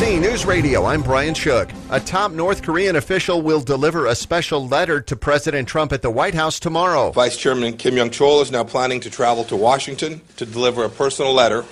NBC News Radio, I'm Brian Shook. A top North Korean official will deliver a special letter to President Trump at the White House tomorrow. Vice Chairman Kim Jong-chol is now planning to travel to Washington to deliver a personal letter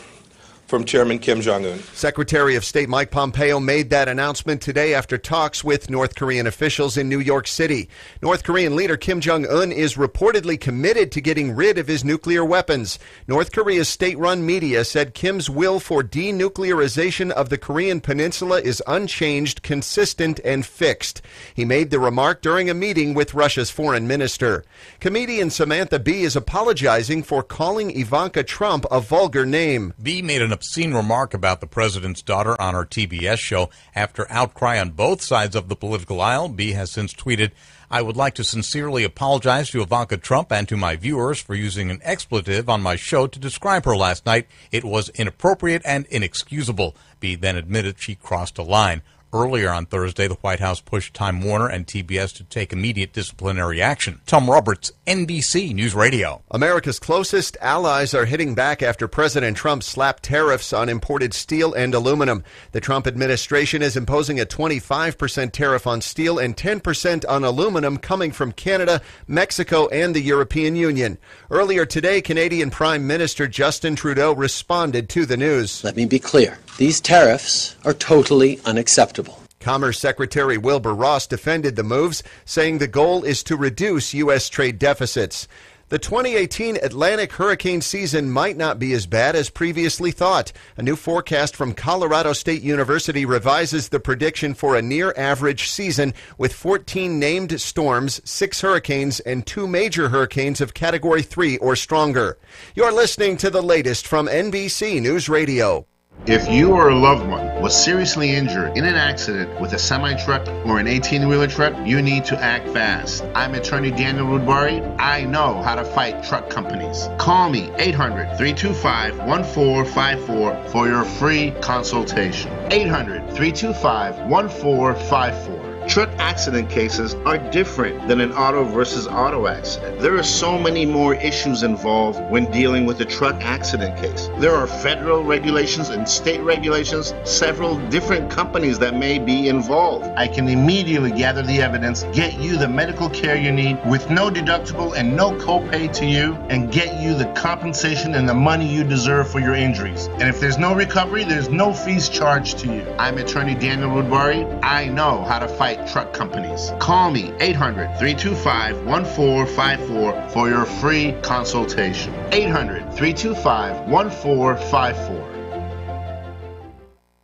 from Chairman Kim Jong-un. Secretary of State Mike Pompeo made that announcement today after talks with North Korean officials in New York City. North Korean leader Kim Jong-un is reportedly committed to getting rid of his nuclear weapons. North Korea's state-run media said Kim's will for denuclearization of the Korean peninsula is unchanged, consistent, and fixed. He made the remark during a meeting with Russia's foreign minister. Comedian Samantha Bee is apologizing for calling Ivanka Trump a vulgar name. Bee made an obscene remark about the president's daughter on her TBS show after outcry on both sides of the political aisle. Bee has since tweeted, "I would like to sincerely apologize to Ivanka Trump and to my viewers for using an expletive on my show to describe her last night. It was inappropriate and inexcusable." Bee then admitted she crossed a line. Earlier on Thursday, the White House pushed Time Warner and TBS to take immediate disciplinary action. Tom Roberts, NBC News Radio. America's closest allies are hitting back after President Trump slapped tariffs on imported steel and aluminum. The Trump administration is imposing a 25% tariff on steel and 10% on aluminum coming from Canada, Mexico, and the European Union. Earlier today, Canadian Prime Minister Justin Trudeau responded to the news. Let me be clear. These tariffs are totally unacceptable. Commerce Secretary Wilbur Ross defended the moves, saying the goal is to reduce U.S. trade deficits. The 2018 Atlantic hurricane season might not be as bad as previously thought. A new forecast from Colorado State University revises the prediction for a near-average season with 14 named storms, 6 hurricanes, and 2 major hurricanes of Category 3 or stronger. You're listening to the latest from NBC News Radio. If you or a loved one was seriously injured in an accident with a semi-truck or an 18-wheeler truck, you need to act fast. I'm attorney Daniel Rudbari. I know how to fight truck companies. Call me 800-325-1454 for your free consultation. 800-325-1454. Truck accident cases are different than an auto versus auto accident. There are so many more issues involved when dealing with a truck accident case. There are federal regulations and state regulations, several different companies that may be involved. I can immediately gather the evidence, get you the medical care you need with no deductible and no copay to you, and get you the compensation and the money you deserve for your injuries. And if there's no recovery, there's no fees charged to you. I'm attorney Daniel Rudbari. I know how to fight truck companies. Call me 800-325-1454 for your free consultation. 800-325-1454.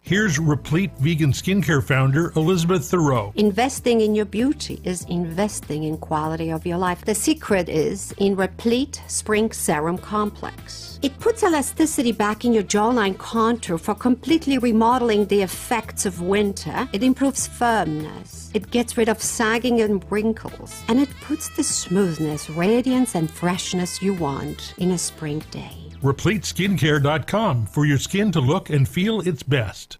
Here's Replete Vegan Skincare founder Elizabeth Toro. Investing in your beauty is investing in quality of your life. The secret is in Replete Spring Serum Complex. It puts elasticity back in your jawline contour for completely remodeling the effects of winter. It improves firmness. It gets rid of sagging and wrinkles. And it puts the smoothness, radiance, and freshness you want in a spring day. RepleteSkincare.com for your skin to look and feel its best.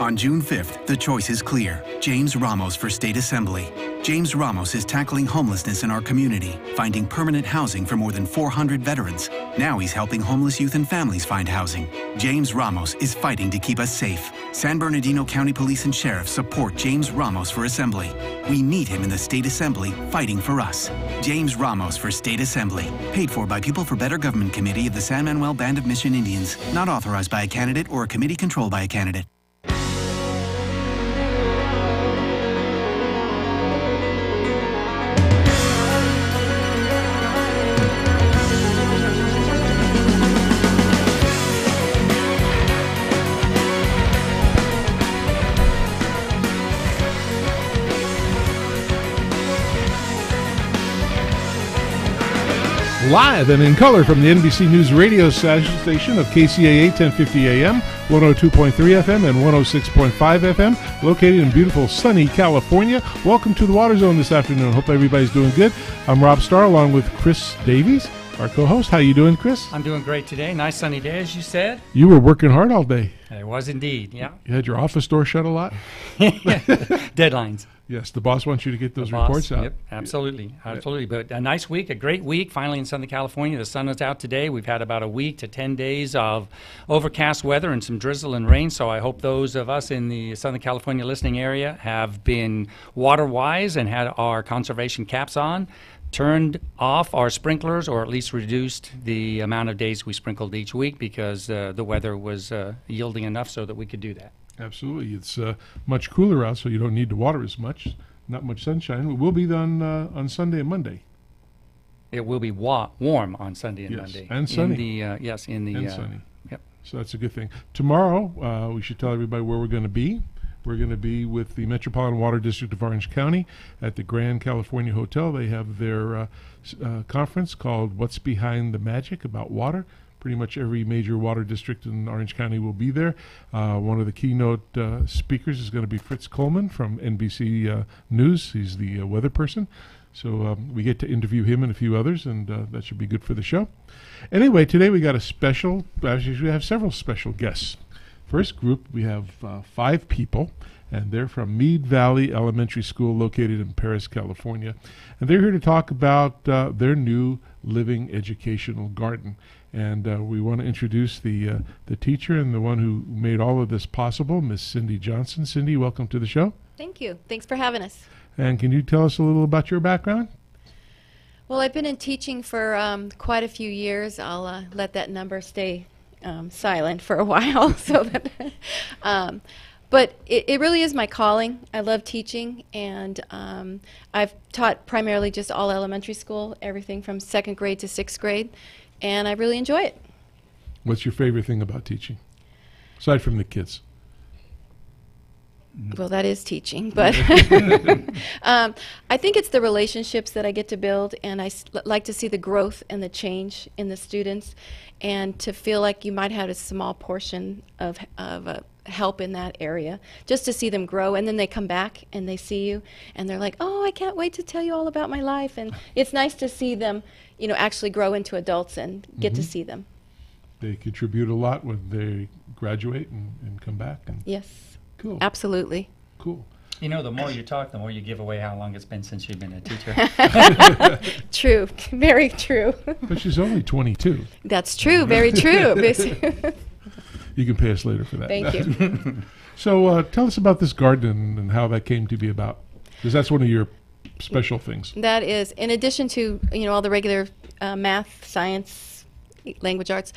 On June 5th, the choice is clear. James Ramos for State Assembly. James Ramos is tackling homelessness in our community, finding permanent housing for more than 400 veterans. Now he's helping homeless youth and families find housing. James Ramos is fighting to keep us safe. San Bernardino County Police and Sheriff support James Ramos for Assembly. We need him in the State Assembly, fighting for us. James Ramos for State Assembly. Paid for by People for Better Government Committee of the San Manuel Band of Mission Indians. Not authorized by a candidate or a committee controlled by a candidate. Live and in color from the NBC News radio station of KCAA 1050 AM, 102.3 FM, and 106.5 FM, located in beautiful sunny California. Welcome to the Water Zone this afternoon. Hope everybody's doing good. I'm Rob Starr along with Chris Davies. our co-host. How you doing, Chris? I'm doing great today. Nice sunny day, as you said. You were working hard all day. It was indeed, yeah. You had your office door shut a lot? Deadlines. Yes, the boss wants you to get those The boss, reports out. Yep, absolutely. But a nice week, a great week, finally in Southern California. The sun is out today. We've had about a week to 10 days of overcast weather and some drizzle and rain, so I hope those of us in the Southern California listening area have been water-wise and had our conservation caps on, turned off our sprinklers, or at least reduced the amount of days we sprinkled each week because the weather was yielding enough so that we could do that. Absolutely. It's much cooler out, so you don't need to water as much. Not much sunshine. It will be on Sunday and Monday. It will be warm on Sunday and Monday. And sunny. And sunny. Yep. So that's a good thing. Tomorrow, we should tell everybody where we're going to be. We're going to be with the Metropolitan Water District of Orange County at the Grand California Hotel. They have their conference called What's Behind the Magic about water. Pretty much every major water district in Orange County will be there. One of the keynote speakers is going to be Fritz Coleman from NBC News. He's the weather person. So we get to interview him and a few others, and that should be good for the show. Anyway, today we got actually we have several special guests. First group, we have 5 people, and they're from Mead Valley Elementary School located in Paris, California. And they're here to talk about their new living educational garden. And we want to introduce the teacher and the one who made all of this possible, Miss Cindy Johnson. Cindy, welcome to the show. Thank you. Thanks for having us. And can you tell us a little about your background? Well, I've been in teaching for quite a few years. I'll let that number stay silent for a while. But it really is my calling. I love teaching, and I've taught primarily just all elementary school, everything from 2nd grade to 6th grade, and I really enjoy it. What's your favorite thing about teaching, aside from the kids? Well, that is teaching, but I think it's the relationships that I get to build, and I like to see the growth and the change in the students, and to feel like you might have a small portion of help in that area, just to see them grow, and then they come back and they see you, and they're like, "Oh, I can't wait to tell you all about my life," and it's nice to see them, actually grow into adults and get to see them. They contribute a lot when they graduate and come back. Yes. Cool. Absolutely. Cool. The more you talk, the more you give away how long it's been since you've been a teacher. True. Very true. But she's only 22. That's true. Very true. You can pay us later for that. Thank you. So tell us about this garden and how that came to be about, because that's one of your special things. That is, in addition to all the regular math, science, language arts,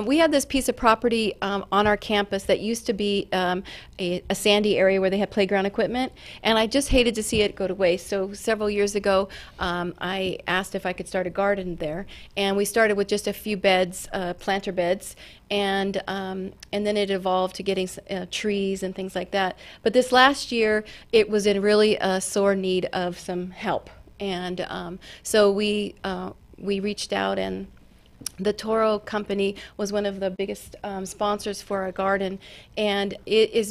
we had this piece of property on our campus that used to be a sandy area where they had playground equipment, and I just hated to see it go to waste. So several years ago, I asked if I could start a garden there, and we started with just a few beds, planter beds, and then it evolved to getting trees and things like that. But this last year, it was in really a sore need of some help, and so we reached out, and the Toro company was one of the biggest sponsors for our garden, and it's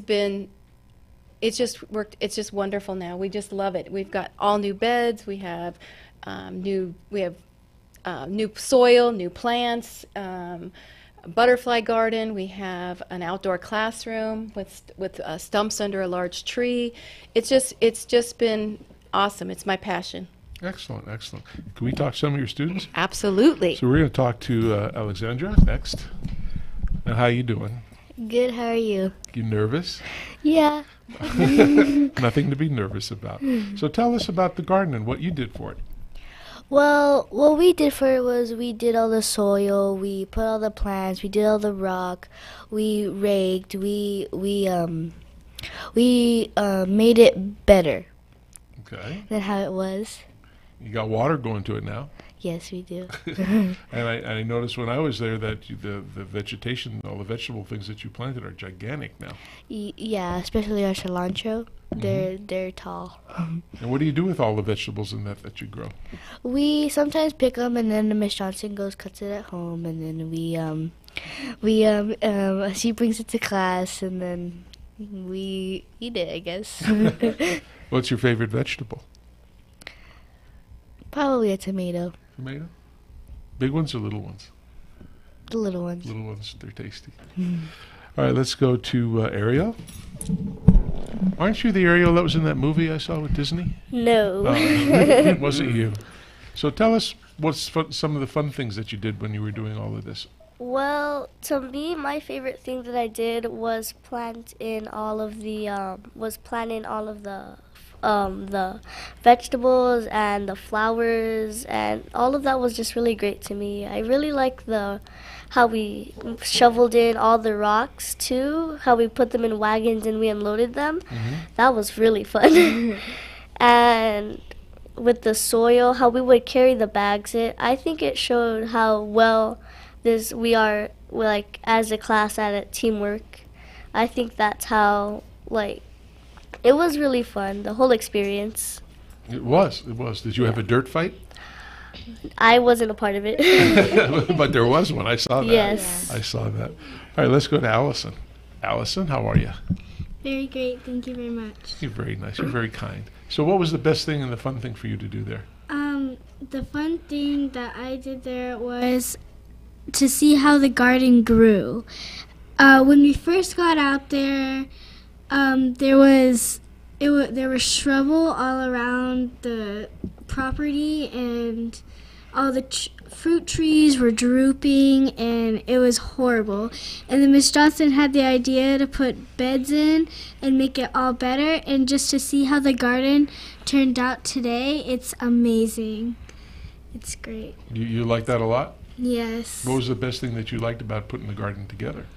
just worked. It's just wonderful now. We just love it. We've got all new beds. We have new soil, new plants, butterfly garden. We have an outdoor classroom with stumps under a large tree. It's just been awesome. It's my passion. Excellent, excellent. Can we talk to some of your students? Absolutely. So we're going to talk to Alexandra next. Now, how you doing? Good, how are you? You nervous? Yeah. Nothing to be nervous about. So tell us about the garden and what you did for it. Well, what we did for it was we did all the soil, we put all the plants, we did all the rock, we raked, we made it better. Okay. Than how it was. You got water going to it now. Yes, we do. And I noticed when I was there that the vegetation, all the vegetable things that you planted are gigantic now. Yeah, especially our cilantro. They're tall. And what do you do with all the vegetables in that you grow? We sometimes pick them, and then Miss Johnson cuts it at home, and then she brings it to class, and then we eat it, I guess. What's your favorite vegetable? Probably a tomato. Tomato? Big ones or little ones? The little ones. Little ones, they're tasty. All right, let's go to Ariel. Aren't you the Ariel that was in that movie I saw with Disney? No. It wasn't you. So tell us what's some of the fun things that you did when you were doing all of this. Well, to me, my favorite thing that I did was planting all of the vegetables and the flowers, and all of that was just really great to me. I really like how we shoveled in all the rocks too, how we put them in wagons and we unloaded them. That was really fun. And with the soil, how we would carry the bags, I think it showed how well we are, like, as a class at it, teamwork. I think that's how, like, it was really fun, the whole experience. It was. Did you have a dirt fight? I wasn't a part of it. But there was one. I saw that. Yes. I saw that. All right, let's go to Allison. Allison, how are you? Very great. Thank you very much. You're very nice. You're very kind. So what was the best thing and the fun thing for you to do there? The fun thing that I did there was to see how the garden grew. When we first got out there, there was shrubble all around the property, and all the fruit trees were drooping, and it was horrible. And then Miss Johnson had the idea to put beds in and make it all better, and just to see how the garden turned out today, it's amazing. It's great. You like that a lot? Yes. What was the best thing that you liked about putting the garden together?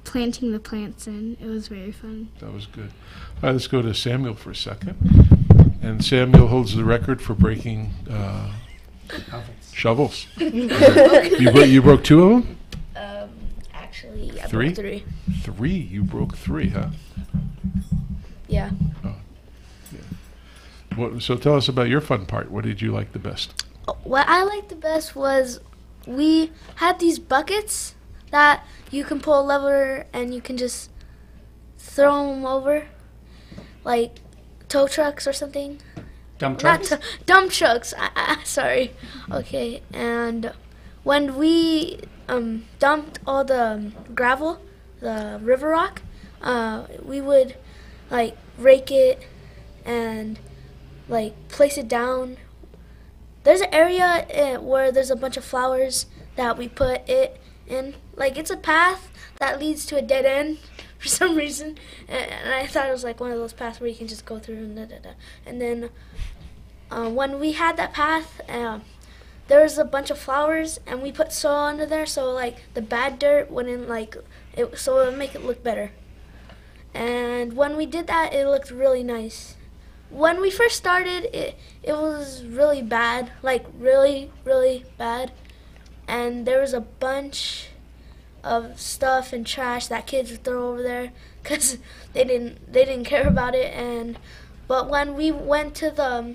Planting the plants in. It was very fun. That was good. All right, let's go to Samuel for a second. And Samuel holds the record for breaking shovels. You broke two of them? Actually, I Three? broke three. Three? You broke three, huh? Yeah. Oh, yeah. So tell us about your fun part. What did you like the best? What I liked the best was we had these buckets that you can pull a lever and you can just throw them over, like tow trucks or something. Dump trucks? Dump trucks. Sorry. Okay. And when we dumped all the gravel, the river rock, we would like rake it and like place it down. There's an area where there's a bunch of flowers that we put it in. Like, it's a path that leads to a dead end for some reason. And I thought it was like one of those paths where you can just go through and da-da-da. And then when we had that path, there was a bunch of flowers, and we put soil under there so, like, the bad dirt wouldn't, like, so it would make it look better. And when we did that, it looked really nice. When we first started, it was really bad, like really, really bad. And there was a bunch of stuff and trash that kids would throw over there because they didn't care about it. But when we went to the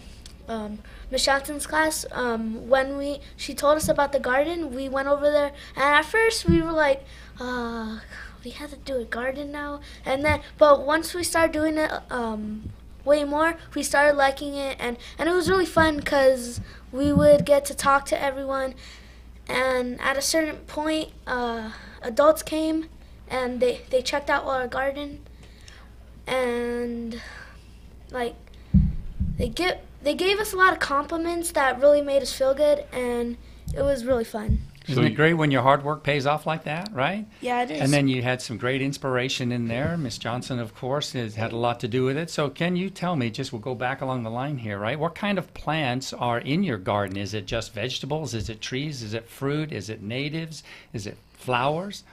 Miss Johnson's class, when she told us about the garden, we went over there. And at first we were like, we have to do a garden now. But once we started doing it, way more, we started liking it, and it was really fun because we would get to talk to everyone, and at a certain point adults came and they checked out our garden, and like they gave us a lot of compliments that really made us feel good, and it was really fun. Isn't it great when your hard work pays off like that, right? Yeah, it is. And then you had some great inspiration in there. Miss Johnson, of course, has had a lot to do with it. So can you tell me, we'll go back along the line here, right? What kind of plants are in your garden? Is it just vegetables? Is it trees? Is it fruit? Is it natives? Is it flowers?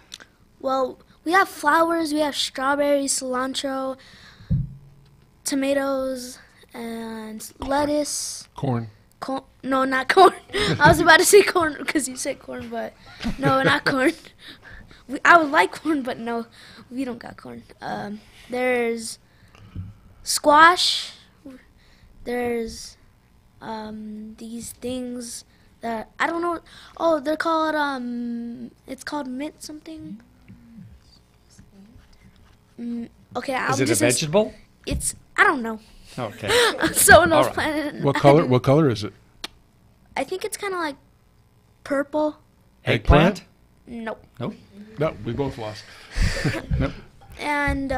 Well, we have flowers, we have strawberries, cilantro, tomatoes, and lettuce. Corn. No, not corn. I was about to say corn because you said corn, but no, not corn. I would like corn, but no, we don't got corn. There's squash. There's these things that I don't know. Oh, they're called it's called mint something. Okay, Is it a vegetable? I don't know. Okay. Someone else All right. planted it. What color is it? I think it's kind of like purple. Eggplant? Nope. Nope. No, we both lost. Nope. And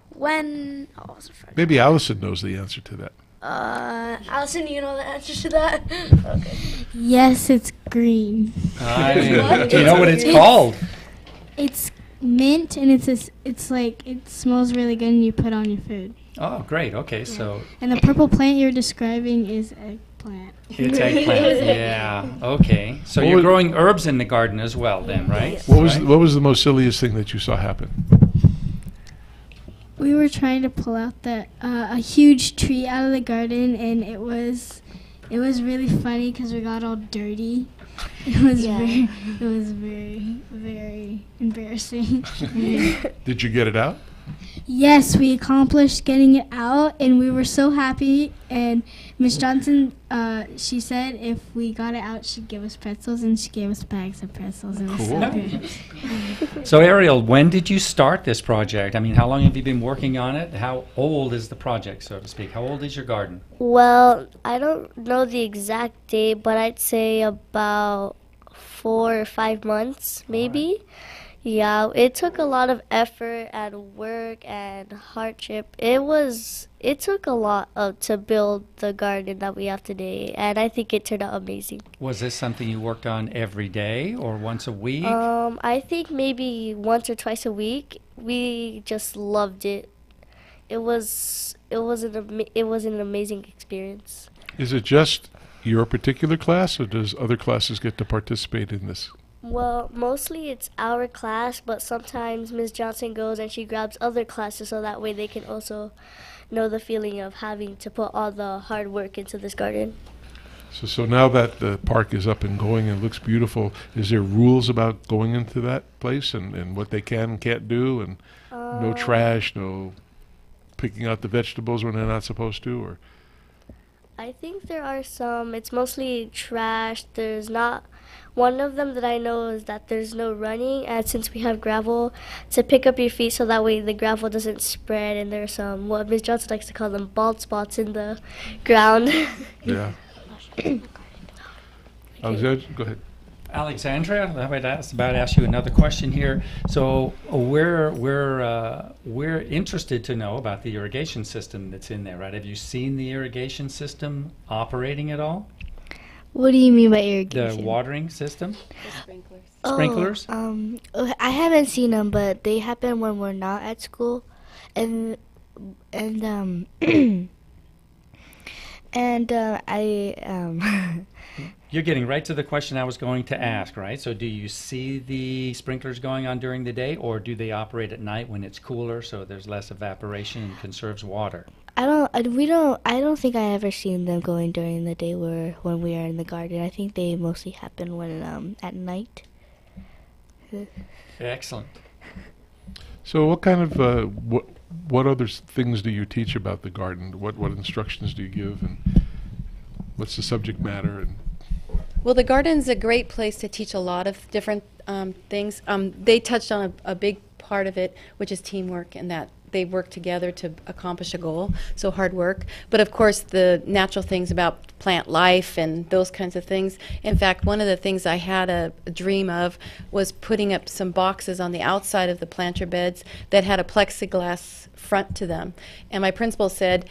when I was afraid. Maybe Allison knows the answer to that. Allison, you know the answer to that? Okay. Yes, it's green. Do you know what it's called? It's mint, and it's like it smells really good, and you put on your food. Oh, great. Okay, so And the purple plant you're describing is eggplant. it's eggplant. Yeah. Okay. So What you're was- growing herbs in the garden as well, then, right? What was Right. what was the most silliest thing that you saw happen? We were trying to pull out a huge tree out of the garden, and it was really funny because we got all dirty. It was very embarrassing. Did you get it out? Yes, we accomplished getting it out, and we were so happy. And Miss Johnson, she said if we got it out, she'd give us pretzels, and she gave us bags of pretzels. It was so good. So Ariel, when did you start this project? I mean, how long have you been working on it? How old is the project, so to speak? How old is your garden? Well, I don't know the exact date, but I'd say about 4 or 5 months, maybe. Yeah, it took a lot of effort and work and hardship. It took a lot to build the garden that we have today, and I think it turned out amazing. Was this something you worked on every day or once a week? I think maybe once or twice a week. We just loved it. It was an amazing experience. Is it just your particular class, or does other classes get to participate in this? Well, mostly it's our class, but sometimes Ms. Johnson goes and she grabs other classes so that way they can also know the feeling of having to put all the hard work into this garden. So now that the park is up and going and looks beautiful, is there rules about going into that place and what they can and can't do, and no trash, no picking out the vegetables when they're not supposed to, or? I think there are some. It's mostly trash. There's not. One of them that I know is that there's no running, and since we have gravel, to pick up your feet so that way the gravel doesn't spread, and there's some, what Ms. Johnson likes to call them, bald spots in the ground. Yeah. Alexandra, go ahead. Alexandra, I'm about to ask you another question here. So we're interested to know about the irrigation system that's in there, right? Have you seen the irrigation system operating at all? What do you mean by irrigation? The watering system? Sprinklers. Sprinklers? I haven't seen them, but they happen when we're not at school, and You're getting right to the question I was going to ask, right? So do you see the sprinklers going on during the day, or do they operate at night when it's cooler so there's less evaporation and conserves water? I don't think I ever seen them going during the day when we are in the garden. I think they mostly happen when at night. Excellent. So what kind of what other things do you teach about the garden? What instructions do you give, and what's the subject matter? And Well, the garden's a great place to teach a lot of different things. They touched on a big part of it, which is teamwork, and that they work together to accomplish a goal, so hard work. But of course, the natural things about plant life and those kinds of things. In fact, one of the things I had a dream of was putting up some boxes on the outside of the planter beds that had a plexiglass front to them. And my principal said,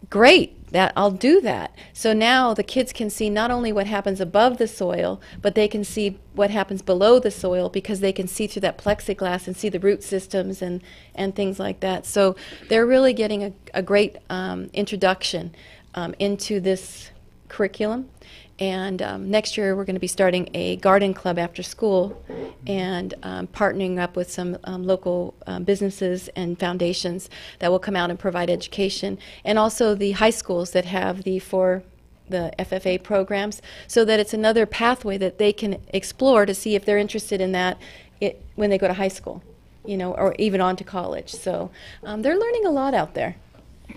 great, that I'll do that. So now the kids can see not only what happens above the soil, but they can see what happens below the soil, because they can see through that plexiglass and see the root systems and things like that. So they're really getting a great introduction into this curriculum. And next year we're going to be starting a garden club after school, and partnering up with some local businesses and foundations that will come out and provide education, and also the high schools that have the FFA programs, so that it's another pathway that they can explore to see if they're interested in that when they go to high school, or even on to college. So they're learning a lot out there.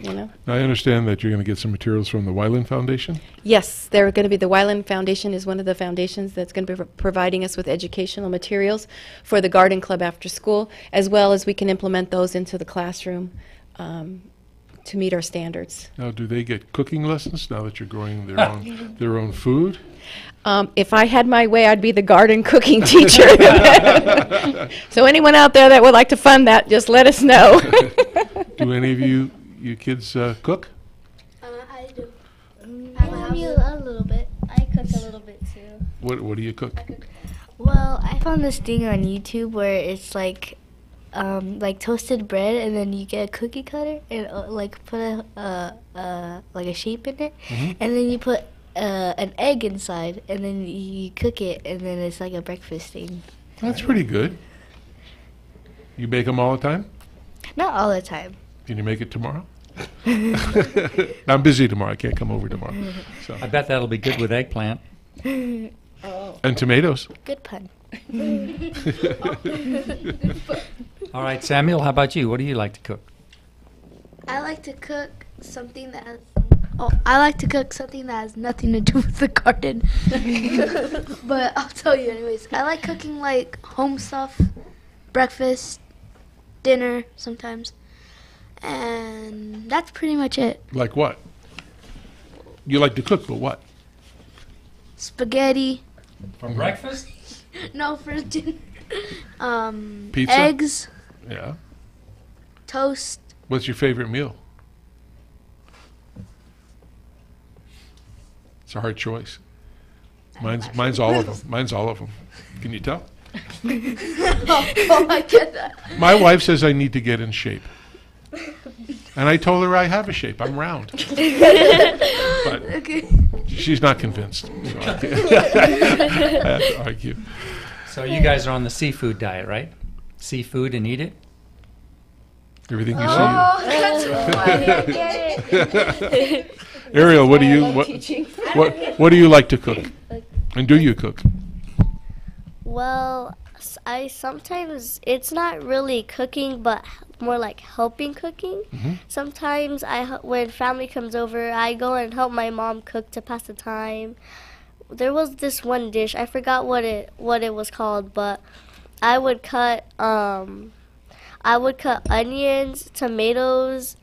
Now, I understand that you're going to get some materials from the Weiland Foundation? Yes, they're going to be, the Weiland Foundation is one of the foundations that's going to be providing us with educational materials for the garden club after school, as well as we can implement those into the classroom to meet our standards. Now, do they get cooking lessons now that you're growing their own food? If I had my way, I'd be the garden cooking teacher. So anyone out there that would like to fund that, just let us know. Do any of you kids cook? I do. A little bit. I cook a little bit too. What do you cook? Well, I found this thing on YouTube where it's like toasted bread, and then you get a cookie cutter and put a shape in it, and then you put an egg inside, and then you cook it, and then it's like a breakfast thing. That's pretty good. You bake them all the time? Not all the time. Can you make it tomorrow? I'm busy tomorrow. I can't come over tomorrow. So. I bet that'll be good with eggplant. And tomatoes. Good pun. All right, Samuel, how about you? What do you like to cook? I like to cook something that has nothing to do with the garden. But I'll tell you anyways. I like cooking like home stuff, breakfast, dinner sometimes. And that's pretty much it. Like what? You like to cook, but what? Spaghetti. For breakfast? No, for dinner. Pizza? Eggs. Yeah. Toast. What's your favorite meal? It's a hard choice. Mine's all of them. Mine's all of them. Can you tell? Oh, I get that. My wife says I need to get in shape. And I told her I have a shape. I'm round. But she's not convinced. So I have to argue. So you guys are on the seafood diet, right? Seafood and eat it? Everything you see. Oh, that's funny. I get it. Ariel, what do you like to cook? And do you cook? Well, I sometimes, it's not really cooking, but more like helping cooking. Sometimes when family comes over, I go and help my mom cook to pass the time. There was this one dish, I forgot what it was called, but I would cut onions, tomatoes,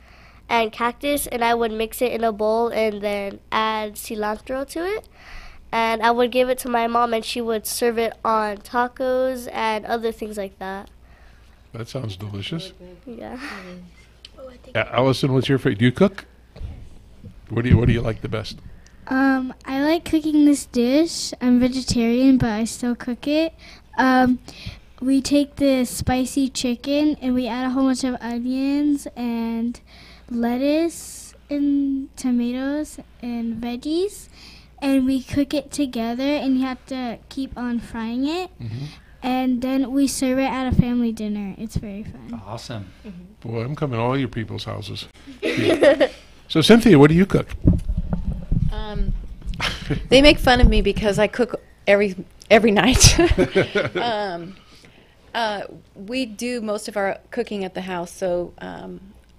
and cactus, and I would mix it in a bowl and then add cilantro to it. And I would give it to my mom, and she would serve it on tacos and other things like that. That sounds delicious. Yeah. Allison, what's your favorite? Do you cook? What do you like the best? I like cooking this dish. I'm vegetarian, but I still cook it. We take this spicy chicken and we add a whole bunch of onions and lettuce and tomatoes and veggies, and we cook it together, and you have to keep on frying it. And then we serve it at a family dinner. It's very fun. Awesome. Boy, I'm coming to all your people's houses. So, Cynthia, what do you cook? They make fun of me because I cook every night. We do most of our cooking at the house, so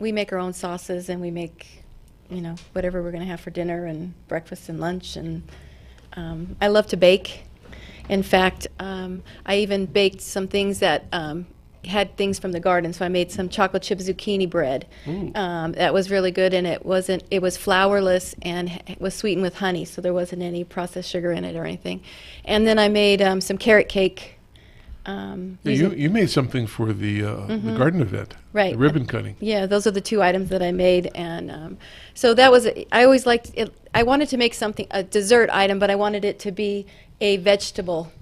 we make our own sauces, and we make, whatever we're going to have for dinner and breakfast and lunch. And I love to bake. In fact, I even baked some things that had things from the garden. So I made some chocolate chip zucchini bread. That was really good, and it was flourless and it was sweetened with honey, so there wasn't any processed sugar in it or anything. And then I made some carrot cake. You made something for the garden event, right? The ribbon cutting. Yeah, those are the two items that I made, and so that was. I always liked it. I wanted to make a dessert item, but I wanted it to be a vegetable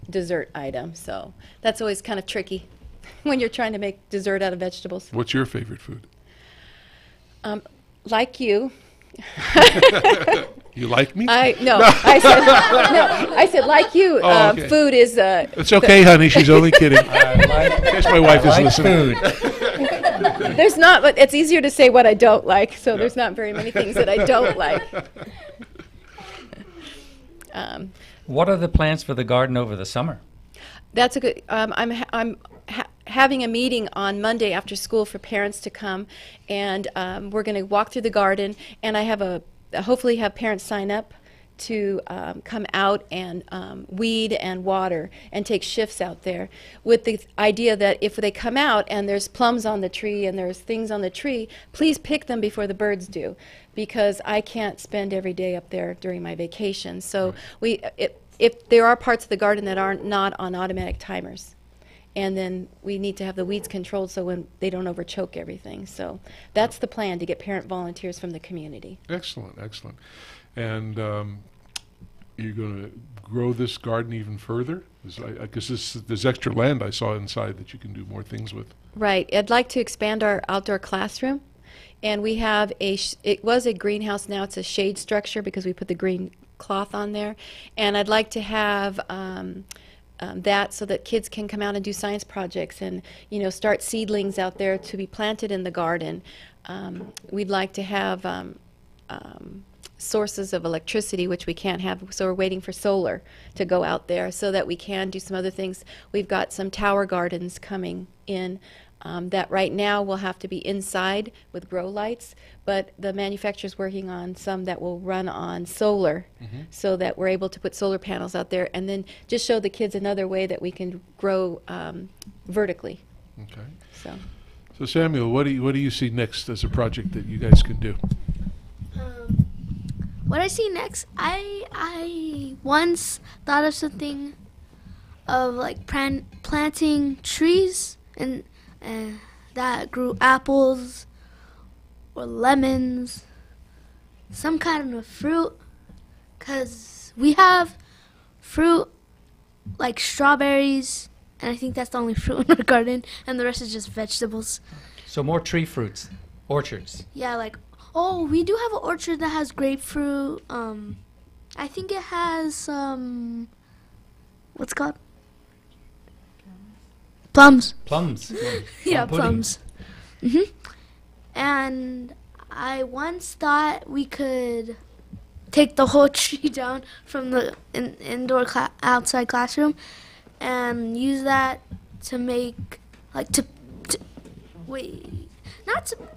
dessert item. So that's always kind of tricky when you're trying to make dessert out of vegetables. What's your favorite food? Like you. You like me? I said like you. Okay. Food is. It's okay, honey. She's only kidding. I guess my wife is listening. There's not, but it's easier to say what I don't like. So there's not very many things that I don't like. What are the plans for the garden over the summer? That's a good. I'm having a meeting on Monday after school for parents to come, and we're going to walk through the garden. And I have hopefully have parents sign up to come out and weed and water and take shifts out there, with the idea that if they come out and there's plums on the tree and there's things on the tree, please pick them before the birds do, because I can't spend every day up there during my vacation. So if there are parts of the garden that are not on automatic timers, and then we need to have the weeds controlled so when they don't overchoke everything. So that's the plan, to get parent volunteers from the community. Excellent, excellent. And you're going to grow this garden even further? Because there's extra land I saw inside that you can do more things with. Right. I'd like to expand our outdoor classroom. And we have it was a greenhouse, now it's a shade structure because we put the green cloth on there. And I'd like to have that so that kids can come out and do science projects and, start seedlings out there to be planted in the garden. We'd like to have sources of electricity, which we can't have, so we're waiting for solar to go out there so that we can do some other things. We've got some tower gardens coming in that right now will have to be inside with grow lights, but the manufacturer's working on some that will run on solar, so that we're able to put solar panels out there and then just show the kids another way that we can grow vertically. Okay. So Samuel, what do you see next as a project that you guys can do? What I see next, I once thought of something of like planting trees and that grew apples or lemons, some kind of fruit, because we have fruit like strawberries, and I think that's the only fruit in our garden, and the rest is just vegetables. So more tree fruits, orchards. Yeah, we do have an orchard that has grapefruit. I think it has what's it called? Plums. Plums. Yeah, plums. And I once thought we could take the whole tree down from the indoor outside classroom and use that to make not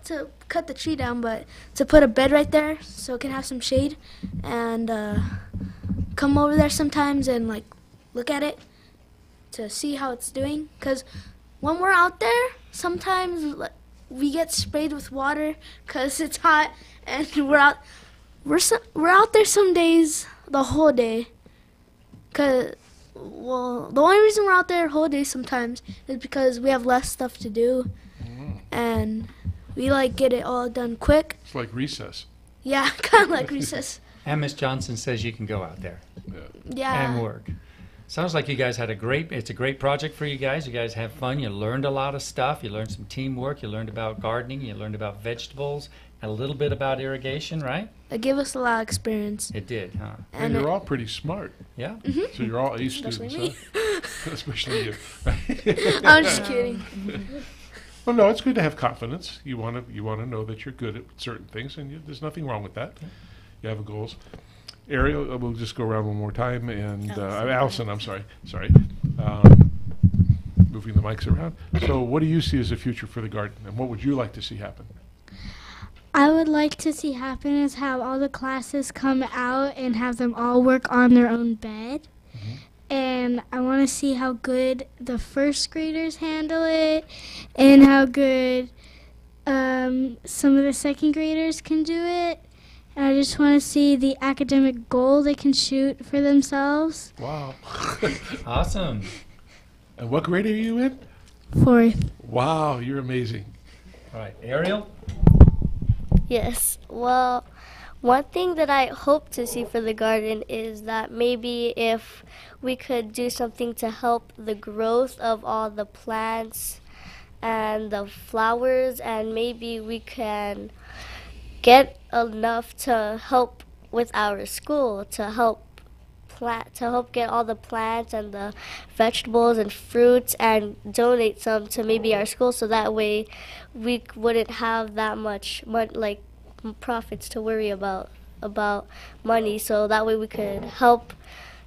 to cut the tree down, but to put a bed right there so it can have some shade, and come over there sometimes and look at it to see how it's doing. Because when we're out there, sometimes we get sprayed with water because it's hot, and we're out there some days the whole day. The only reason we're out there the whole day sometimes is because we have less stuff to do, and we get it all done quick. It's like recess. Yeah, kind of like recess. And Miss Johnson says you can go out there. Yeah. And work. Sounds like you guys had it's a great project for you guys. You guys have fun. You learned a lot of stuff. You learned some teamwork. You learned about gardening. You learned about vegetables. And a little bit about irrigation, right? It gave us a lot of experience. It did, huh? And you're all pretty smart. Yeah. So you're all A students, huh? Especially you. I'm just kidding. Well, no, it's good to have confidence. You want to know that you're good at certain things, and there's nothing wrong with that. You have goals. Ariel, we'll just go around one more time, and Allison, I'm sorry, moving the mics around. So, what do you see as the future for the garden, and what would you like to see happen? I would like to see happen is have all the classes come out and have them all work on their own bed. And I want to see how good the first graders handle it and how good some of the second graders can do it. And I just want to see the academic goal they can shoot for themselves. Wow. Awesome. And what grade are you in? 4th. Wow, you're amazing. All right, Ariel? Yes. Well, one thing that I hope to see for the garden is that maybe if we could do something to help the growth of all the plants and the flowers, and maybe we can get enough to help with our school, to help get all the plants and the vegetables and fruits and donate some to maybe our school, so that way we wouldn't have that much profits to worry about money, so that way we could help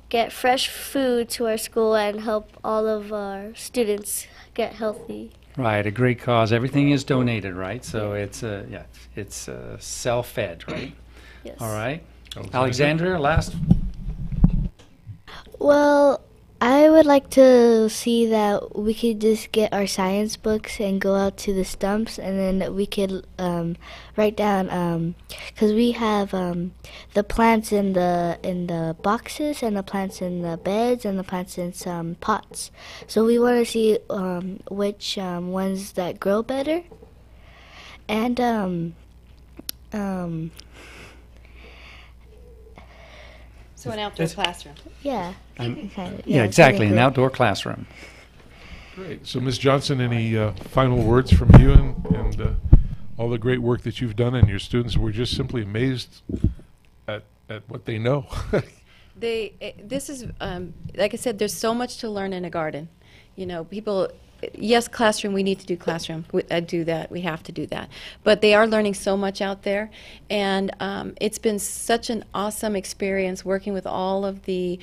get fresh food to our school and help all of our students get healthy. Right, a great cause. Everything is donated, right? So it's self-fed, right? Yes. All right. Alexandria, last. Well, I would like to see that we could just get our science books and go out to the stumps, and then we could write down, because we have the plants in the boxes, and the plants in the beds, and the plants in some pots. So we want to see which ones that grow better, and So an outdoor classroom. yeah. Yeah, exactly, an outdoor classroom. Great. So, Ms. Johnson, any final words from you and all the great work that you've done, and your students were just simply amazed at what they know. This is, like I said, there's so much to learn in a garden. You know, people, yes, classroom, we need to do classroom. I do that. We have to do that. But they are learning so much out there. And it's been such an awesome experience working with all of the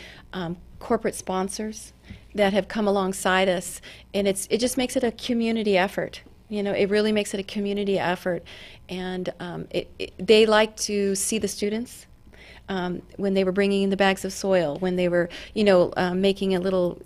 corporate sponsors that have come alongside us. And it just makes it a community effort. You know, it really makes it a community effort. And they like to see the students. When they were bringing in the bags of soil, when they were, making a little,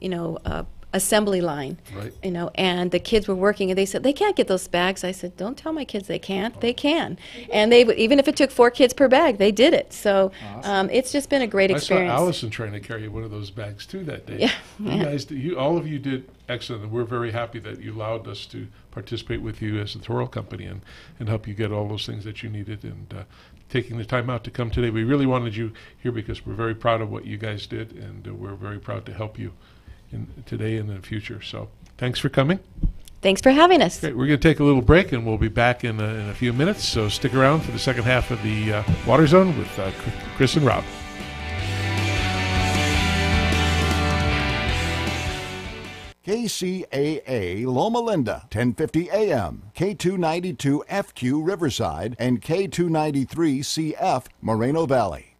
assembly line, right. And the kids were working, and they said, they can't get those bags. I said, don't tell my kids they can't. They can. And they would, even if it took 4 kids per bag, they did it. So awesome. It's just been a great experience. I saw Allison trying to carry one of those bags, too, that day. Yeah. You guys, all of you did excellent, and we're very happy that you allowed us to participate with you as the Toro company and help you get all those things that you needed, and taking the time out to come today. We really wanted you here because we're very proud of what you guys did, and we're very proud to help you today and in the future. So thanks for coming. Thanks for having us. Great. We're going to take a little break, and we'll be back in a few minutes. So stick around for the second half of the Water Zone with Chris and Rob. KCAA Loma Linda, 1050 AM, K292FQ Riverside, and K293CF Moreno Valley.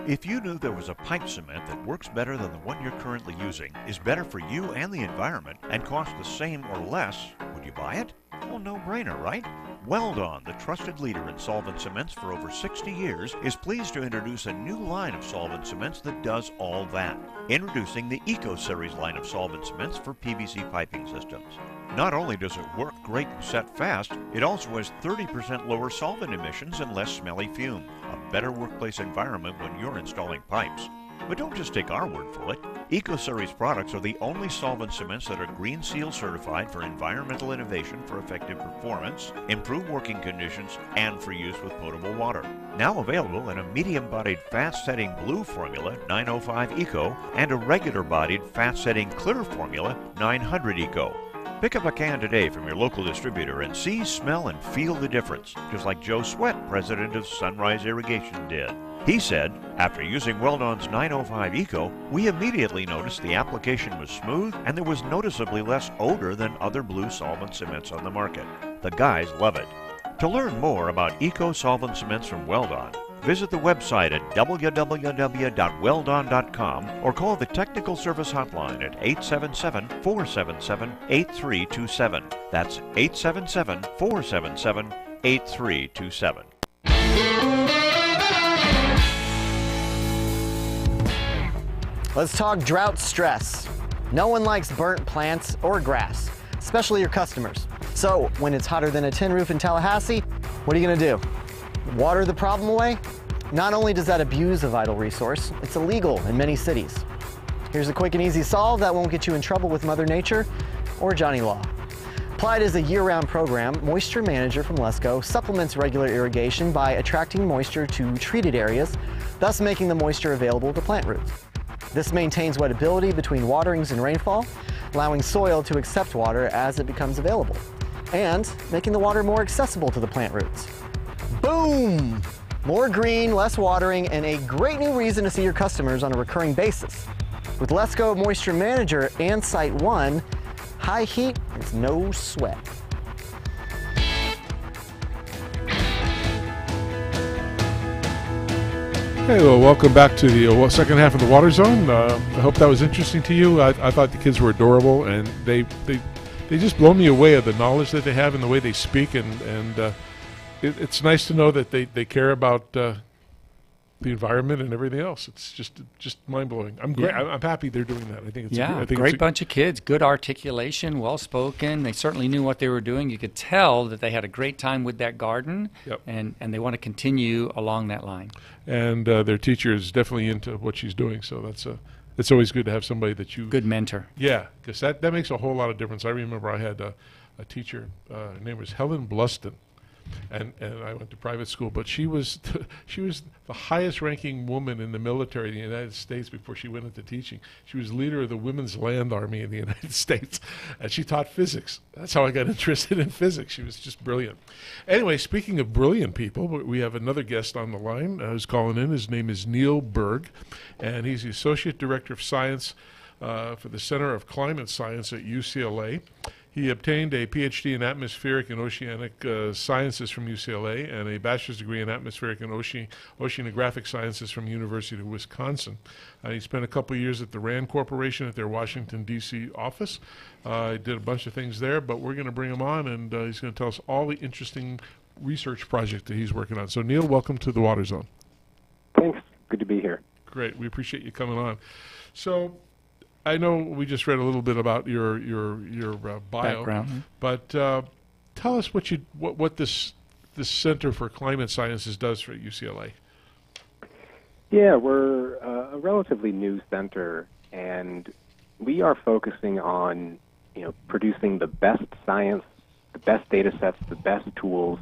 If you knew there was a pipe cement that works better than the one you're currently using, is better for you and the environment, and costs the same or less, would you buy it? Well, no-brainer, right? Weldon, the trusted leader in solvent cements for over 60 years, is pleased to introduce a new line of solvent cements that does all that. Introducing the Eco Series line of solvent cements for PVC piping systems. Not only does it work great and set fast, it also has 30% lower solvent emissions and less smelly fume. A better workplace environment when you're installing pipes. But don't just take our word for it. Eco Series products are the only solvent cements that are Green Seal certified for environmental innovation for effective performance, improved working conditions, and for use with potable water. Now available in a medium-bodied fast-setting blue formula 905 Eco and a regular-bodied fast-setting clear formula 900 Eco. Pick up a can today from your local distributor and see, smell, and feel the difference, just like Joe Sweat, president of Sunrise Irrigation, did. He said, after using Weldon's 905 Eco, we immediately noticed the application was smooth and there was noticeably less odor than other blue solvent cements on the market. The guys love it. To learn more about Eco solvent cements from Weldon, visit the website at www.weldon.com or call the technical service hotline at 877-477-8327. That's 877-477-8327. Let's talk drought stress. No one likes burnt plants or grass, especially your customers. So when it's hotter than a tin roof in Tallahassee, what are you gonna do? Water the problem away? Not only does that abuse a vital resource, it's illegal in many cities. Here's a quick and easy solve that won't get you in trouble with Mother Nature or Johnny Law. Applied as a year-round program, Moisture Manager from Lesco supplements regular irrigation by attracting moisture to treated areas, thus making the moisture available to plant roots. This maintains wettability between waterings and rainfall, allowing soil to accept water as it becomes available, and making the water more accessible to the plant roots. Boom! More green, less watering, and a great new reason to see your customers on a recurring basis. With Lesco Moisture Manager and Site 1, high heat is no sweat. Hey, well, welcome back to the second half of the Water Zone. I hope that was interesting to you. I thought the kids were adorable, and they just blow me away of the knowledge that they have and the way they speak, and it's nice to know that they care about the environment and everything else. It's just mind-blowing. I'm great. Yeah. I'm happy they're doing that. I think it's yeah, I think great bunch of kids, good articulation, well-spoken. They certainly knew what they were doing. You could tell that they had a great time with that garden, Yep. and they want to continue along that line. And their teacher is definitely into what she's doing, so it's always good to have somebody that you... Good mentor. Yeah, because that makes a whole lot of difference. I remember I had a teacher, her name was Helen Bluston, and I went to private school, but she was the highest ranking woman in the military in the United States before she went into teaching. She was leader of the Women's Land Army in the United States, and she taught physics. That's how I got interested in physics. She was just brilliant. Anyway, speaking of brilliant people, we have another guest on the line who's calling in. His name is Neil Berg, and he's the Associate Director of Science for the Center of Climate Science at UCLA. He obtained a PhD in Atmospheric and Oceanic Sciences from UCLA and a bachelor's degree in Atmospheric and Oceanographic Sciences from University of Wisconsin. He spent a couple of years at the RAND Corporation at their Washington, D.C. office. He did a bunch of things there, but we're going to bring him on, and he's going to tell us all the interesting research project that he's working on. So, Neil, welcome to the Water Zone. Thanks. Good to be here. Great. We appreciate you coming on. So, I know we just read a little bit about your bio, background, but tell us what this Center for Climate Sciences does for UCLA. Yeah, we're a relatively new center, and we are focusing on producing the best science, the best data sets, the best tools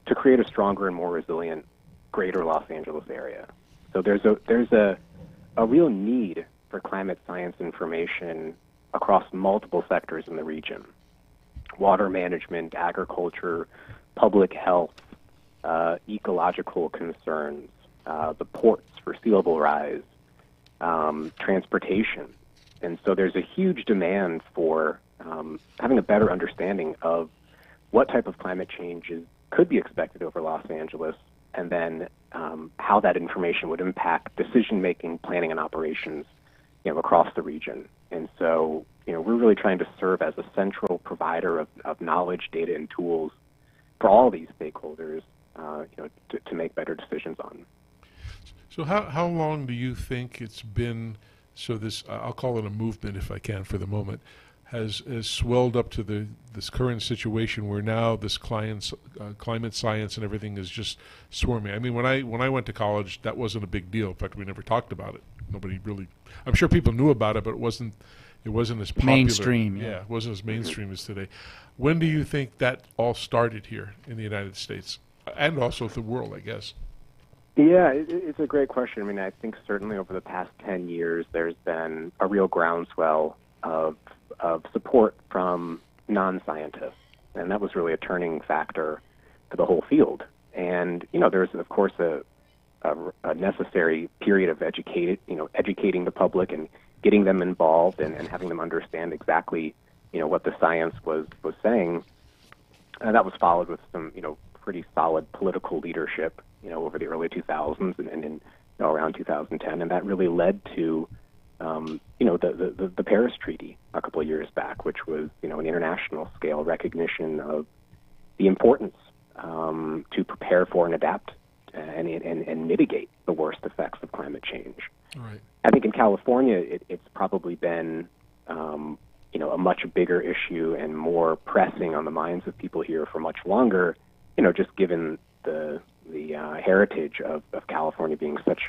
to create a stronger and more resilient greater Los Angeles area. So there's a real need for climate science information across multiple sectors in the region: water management, agriculture, public health, ecological concerns, the ports for sea level rise, transportation. And so there's a huge demand for having a better understanding of what type of climate changes could be expected over Los Angeles, and then how that information would impact decision-making, planning, and operations across the region. And so, we're really trying to serve as a central provider of knowledge, data, and tools for all these stakeholders, to make better decisions on. So how long do you think it's been, so this, I'll call it a movement if I can for the moment, has swelled up to this current situation where now this climate science and everything is just swarming? I mean, when I went to college, that wasn't a big deal. In fact, we never talked about it. Nobody really, I'm sure people knew about it, but it wasn't as popular. Mainstream. Yeah, it wasn't as mainstream as today. When do you think that all started here in the United States and also the world, I guess? Yeah, it's a great question. I mean, I think certainly over the past 10 years, there's been a real groundswell of support from non-scientists, and that was really a turning factor for the whole field. And there's of course a necessary period of educating the public and getting them involved and having them understand exactly what the science was saying. And that was followed with some pretty solid political leadership over the early 2000s and around 2010, and that really led to the Paris Treaty a couple of years back, which was an international scale recognition of the importance to prepare for and adapt and mitigate the worst effects of climate change. Right. I think in California, it's probably been a much bigger issue and more pressing on the minds of people here for much longer. Just given the heritage of California being such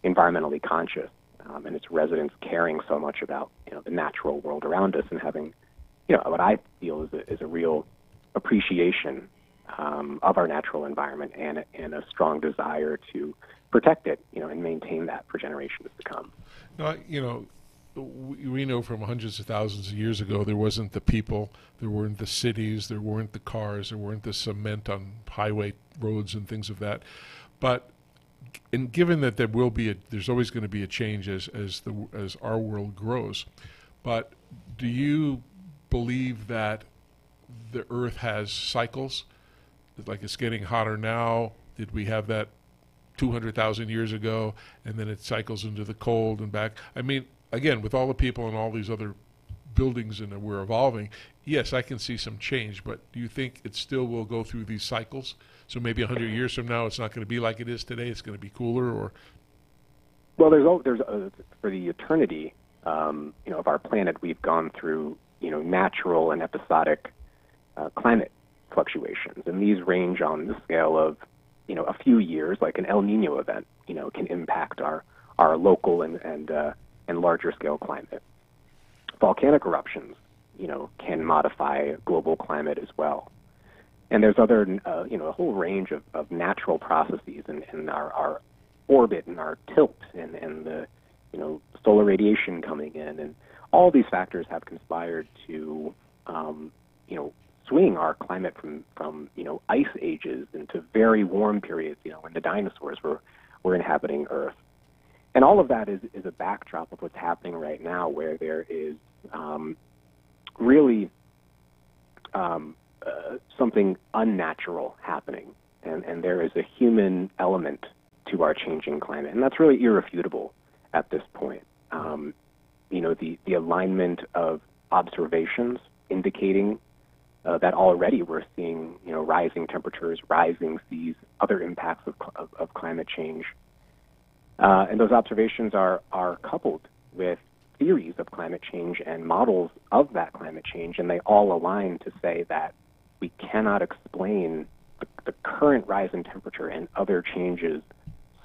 environmentally conscious, and its residents caring so much about the natural world around us, and having what I feel is a real appreciation of our natural environment and a strong desire to protect it, and maintain that for generations to come. Now, we know from hundreds of thousands of years ago, there wasn't the people, there weren't the cities, there weren't the cars, there weren't the cement on highway roads and things of that. But and given that there's always going to be a change as our world grows, but do you believe that the Earth has cycles? Like it's getting hotter now. Did we have that 200,000 years ago, and then it cycles into the cold and back? I mean, again, with all the people and all these other buildings and we're evolving, yes, I can see some change, but do you think it still will go through these cycles? So maybe 100 years from now, it's not going to be like it is today. It's going to be cooler, or Well, there's for the eternity, of our planet, we've gone through, natural and episodic climate fluctuations, and these range on the scale of, a few years. Like an El Nino event, can impact our local and larger scale climate. Volcanic eruptions, can modify global climate as well. And there's other, a whole range of natural processes in our orbit and our tilt and the, solar radiation coming in, and all these factors have conspired to, swing our climate from ice ages into very warm periods, when the dinosaurs were inhabiting Earth. And all of that is a backdrop of what's happening right now, where there is really something unnatural happening, and there is a human element to our changing climate, and that's really irrefutable at this point. The alignment of observations indicating that already we're seeing, rising temperatures, rising seas, other impacts of climate change. And those observations are coupled with theories of climate change and models of that climate change, and they all align to say that we cannot explain the current rise in temperature and other changes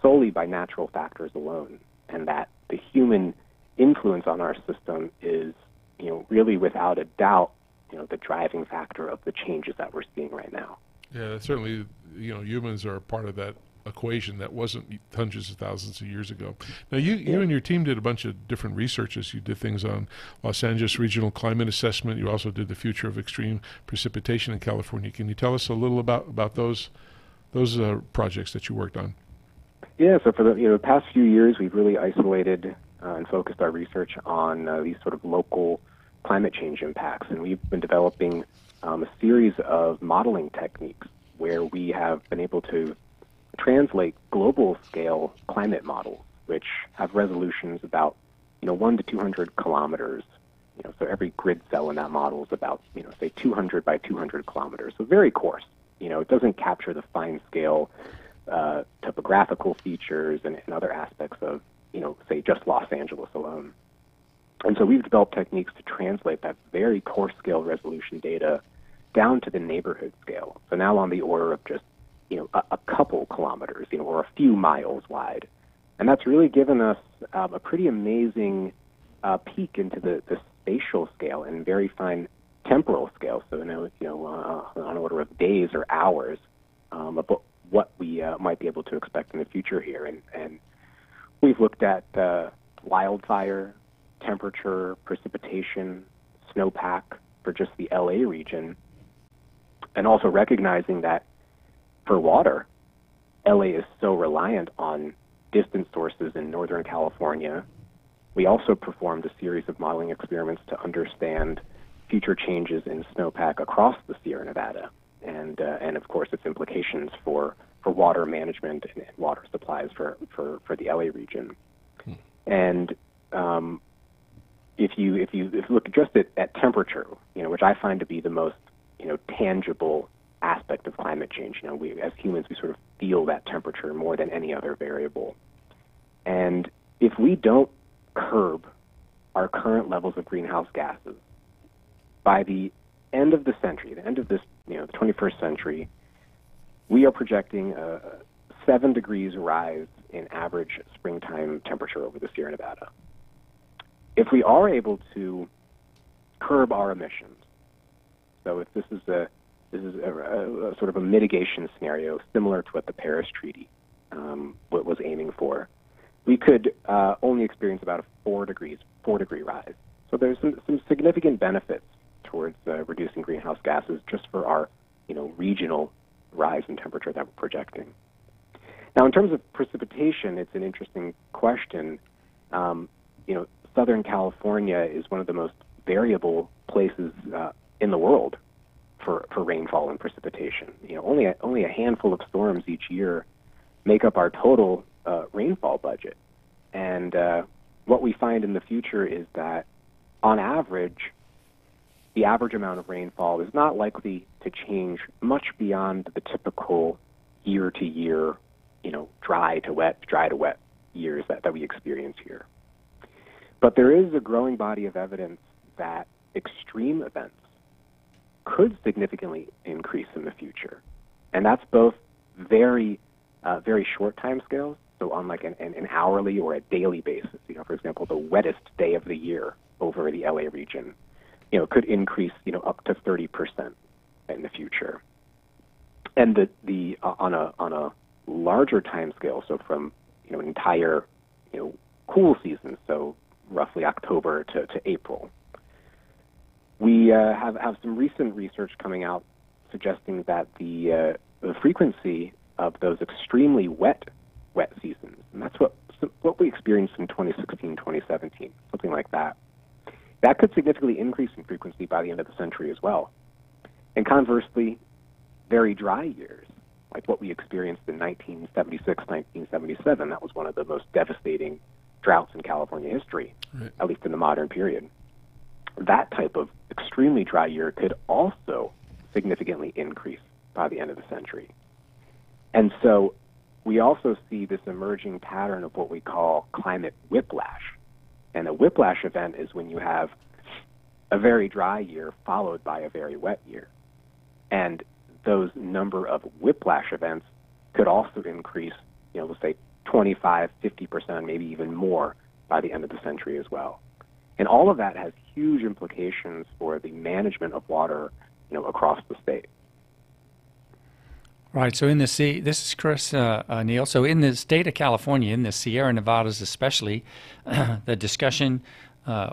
solely by natural factors alone, and that the human influence on our system is, really without a doubt, the driving factor of the changes that we're seeing right now. Yeah, certainly, humans are part of that equation that wasn't hundreds of thousands of years ago. Now, you and your team did a bunch of different researches. You did things on Los Angeles Regional Climate Assessment. You also did the future of extreme precipitation in California. Can you tell us a little about those projects that you worked on? Yeah, so for the past few years, we've really isolated and focused our research on these sort of local climate change impacts, and we've been developing a series of modeling techniques where we have been able to translate global scale climate models, which have resolutions about 1 to 200 kilometers. So every grid cell in that model is about say 200 by 200 kilometers. So very coarse. It doesn't capture the fine scale topographical features and other aspects of say just Los Angeles alone. And so we've developed techniques to translate that very coarse scale resolution data down to the neighborhood scale. So now on the order of just a couple kilometers, or a few miles wide. And that's really given us a pretty amazing peek into the spatial scale and very fine temporal scale. So, on order of days or hours, about what we might be able to expect in the future here. And we've looked at wildfire, temperature, precipitation, snowpack for just the LA region, and also recognizing that for water, LA is so reliant on distant sources in Northern California. We also performed a series of modeling experiments to understand future changes in snowpack across the Sierra Nevada, and of course its implications for water management and water supplies for the LA region. And if you look just at temperature, which I find to be the most tangible aspect of climate change. We as humans, we sort of feel that temperature more than any other variable. And if we don't curb our current levels of greenhouse gases, by the end of the century, the end of this, the 21st century, we are projecting a 7 degrees rise in average springtime temperature over the Sierra Nevada. If we are able to curb our emissions, so if this is a sort of a mitigation scenario similar to what the Paris Treaty was aiming for, we could only experience about a 4 degree rise. So there's some significant benefits towards reducing greenhouse gases just for our regional rise in temperature that we're projecting. Now, in terms of precipitation, it's an interesting question. Southern California is one of the most variable places in the world for rainfall and precipitation. Only a handful of storms each year make up our total rainfall budget. And what we find in the future is that, on average, the average amount of rainfall is not likely to change much beyond the typical year-to-year, dry to wet years that we experience here. But there is a growing body of evidence that extreme events could significantly increase in the future. And that's both very short time scales, so on like an hourly or a daily basis. For example, the wettest day of the year over the LA region, could increase, up to 30% in the future. And on a larger time scale, so from, an entire, cool season, so roughly October to April, we have some recent research coming out suggesting that the frequency of those extremely wet seasons, and that's what we experienced in 2016, 2017, something like that, that could significantly increase in frequency by the end of the century as well. And conversely, very dry years, like what we experienced in 1976, 1977, that was one of the most devastating droughts in California history, right, at least in the modern period. That type of extremely dry year could also significantly increase by the end of the century. And so we also see this emerging pattern of what we call climate whiplash. And a whiplash event is when you have a very dry year followed by a very wet year. And those number of whiplash events could also increase, let's say 25, 50%, maybe even more by the end of the century as well. And all of that has huge implications for the management of water, across the state. Right. So this is Chris, Neil. So in the state of California, in the Sierra Nevadas especially, the discussion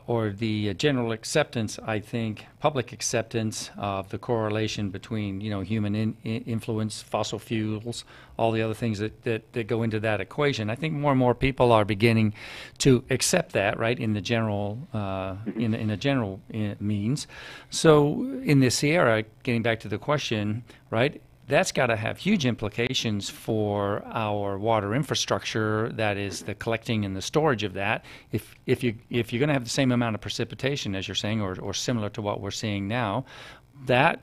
or the general acceptance, I think, public acceptance of the correlation between, human influence, fossil fuels, all the other things that go into that equation. I think more and more people are beginning to accept that, right, in the general in a general means. So in the Sierra, getting back to the question, right, that's got to have huge implications for our water infrastructure. That is the collecting and the storage of that. If you're going to have the same amount of precipitation as you're saying, or similar to what we're seeing now, that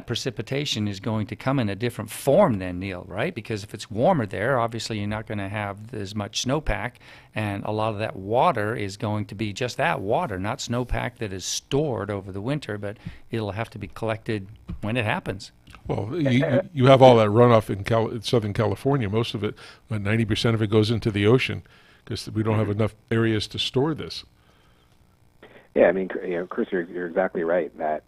precipitation is going to come in a different form then, Neil, right? Because if it's warmer there, obviously you're not going to have as much snowpack, and a lot of that water is going to be just that water, not snowpack that is stored over the winter, but it'll have to be collected when it happens. Well, you have all that runoff in Southern California. Most of it, 90% of it goes into the ocean because we don't have enough areas to store this. Yeah, I mean, Chris, you're exactly right that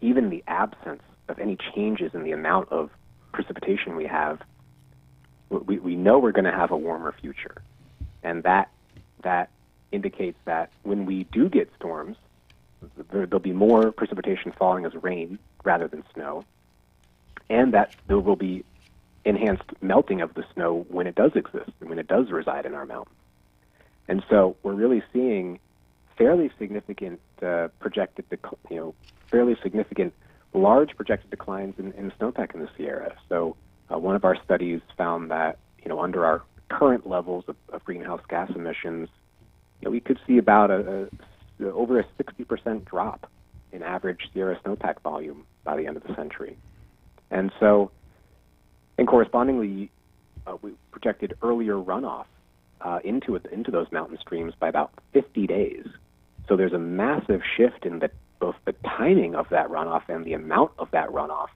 even the absence of any changes in the amount of precipitation we have, we know we're going to have a warmer future. And that indicates that when we do get storms, there'll be more precipitation falling as rain rather than snow, and that there will be enhanced melting of the snow when it does exist and when it does reside in our mountains. And so we're really seeing fairly significant large projected declines in snowpack in the Sierra. So one of our studies found that, under our current levels of greenhouse gas emissions, we could see about over a 60% drop in average Sierra snowpack volume by the end of the century. And so, and correspondingly, we projected earlier runoff into those mountain streams by about 50 days. So there's a massive shift in both the timing of that runoff and the amount of that runoff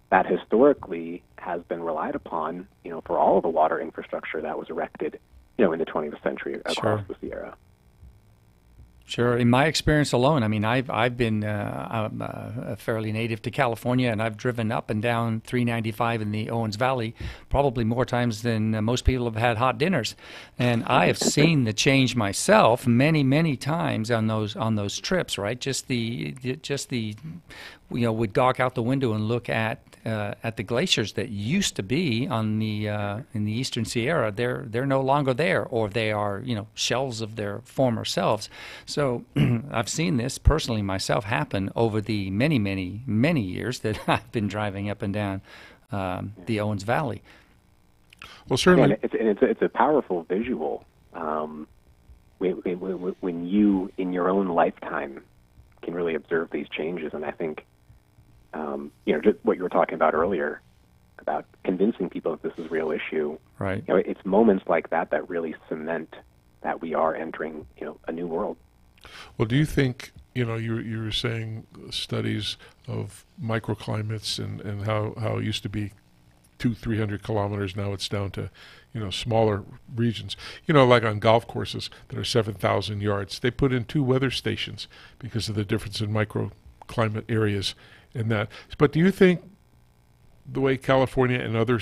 that historically has been relied upon, for all of the water infrastructure that was erected, in the 20th century across the Sierra. Sure. In my experience alone, I mean, I've been I'm fairly native to California, and I've driven up and down 395 in the Owens Valley probably more times than most people have had hot dinners, and I have seen the change myself many times on those trips. Right, just the we'd gawk out the window and look at the glaciers that used to be on the in the Eastern Sierra. They're no longer there, or they are shells of their former selves. So I've seen this personally myself happen over the many years that I've been driving up and down the Owens Valley. Well, certainly, it's a powerful visual when you in your own lifetime can really observe these changes. And I think just what you were talking about earlier, about convincing people that this is a real issue. Right. You know, it's moments like that that really cement that we are entering, you know, a new world. Well, do you think, you know, you were saying studies of microclimates and how it used to be 200-300 kilometers, now it's down to, you know, smaller regions. You know, like on golf courses that are 7,000 yards, they put in 2 weather stations because of the difference in microclimate areas and that. But do you think the way California and other